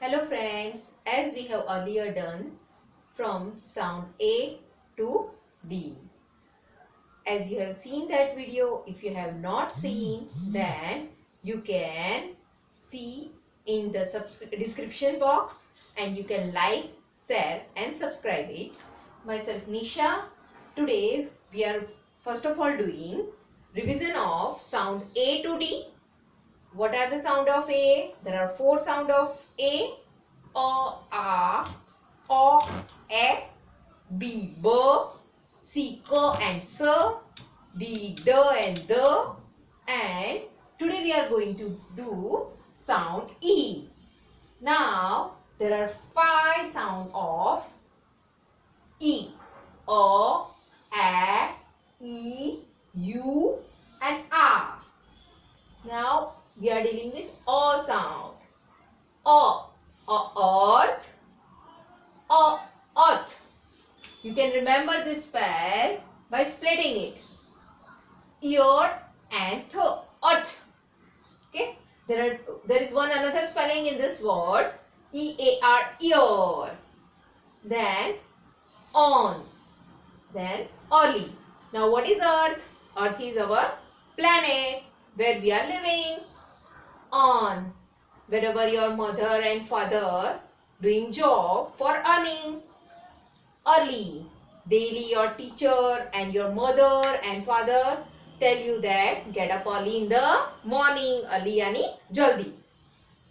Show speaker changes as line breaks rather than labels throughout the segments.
Hello friends, as we have earlier done from sound A to D. As you have seen that video, if you have not seen, then you can see in the description box and you can like, share and subscribe it. Myself Neesha. Today we are first of all doing revision of sound A to D. What are the sound of A? There are 4 sound of A. A, O, E, B, B, C, K and S, D, D and the. And today we are going to do sound E. Now there are 5 sound of E. O, A, E, U and A. Now we are dealing with O sound. O, earth, earth. You can remember this spell by splitting it. Ear and earth. Okay. There is one another spelling in this word. E-A-R, ear. Then on. Then early. Now what is earth? Earth is our planet where we are living on. Wherever your mother and father doing job for earning. Early. Daily your teacher and your mother and father tell you that get up early in the morning. Early yani jaldi.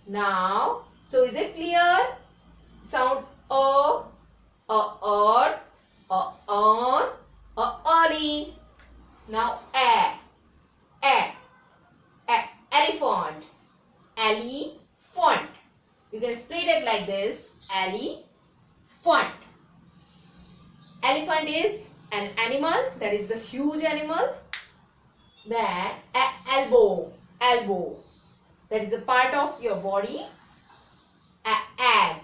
Now, so is it clear? Sound earth, on, early. Now elephant. Elephant. You can split it like this. Elephant. Elephant is an animal. That is the huge animal. Then elbow. Elbow. That is a part of your body. Egg.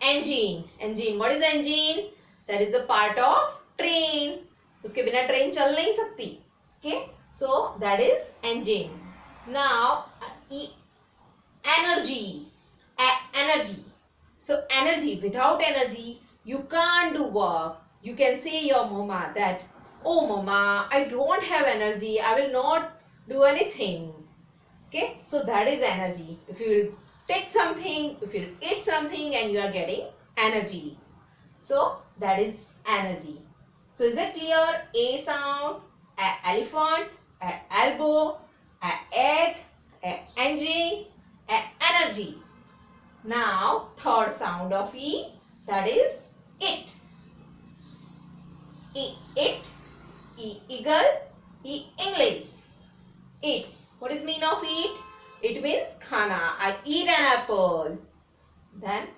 Engine. Engine. What is engine? That is a part of train. उसके बिना train चल नहीं सकती. Okay. So that is engine. Now energy. Energy. So energy. Without energy, you can't do work. You can say your mama that, oh mama, I don't have energy. I will not do anything. Okay. So that is energy. If you will take something, if you will eat something and you are getting energy. So that is energy. So is it clear? A sound, elephant, elbow, egg, engine, energy. Now third sound of E, that is it. It, eagle, English. It. What is mean of eat? It means khana. I eat an apple. Then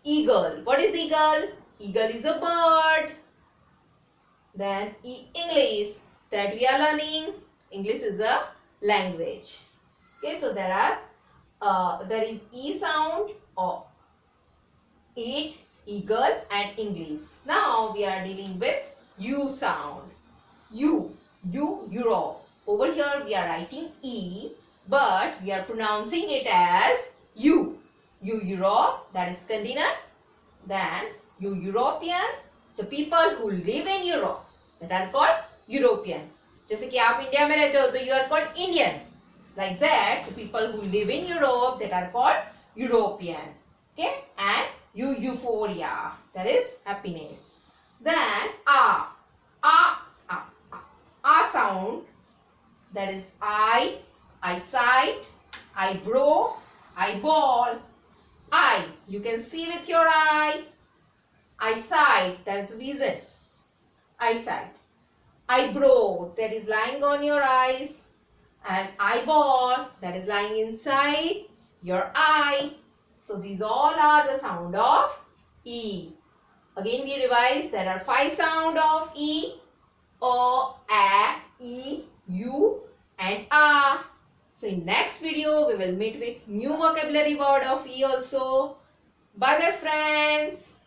eagle. What is eagle? Eagle is a bird. Then English, that we are learning. English is a language. Okay, so there is E sound of it, eagle and English. Now we are dealing with U sound. Europe. Over here we are writing E, but we are pronouncing it as U. Europe, that is continent. Then European, the people who live in Europe, that are called European. जैसे कि आप India में रहते हो तो you are called Indian. Like that, the people who live in Europe, that are called European. Okay, and euphoria, that is happiness. Then A sound, that is eyesight, eyebrow, eyeball. Eye, you can see with your eye. Eyesight, that is vision. Eyesight. Eyebrow, that is lying on your eyes. And eyeball, that is lying inside your eye. So these all are the sound of E. Again we revise, there are 5 sound of E. O, A, E, U and A. So in next video we will meet with new vocabulary word of E also. Bye bye friends.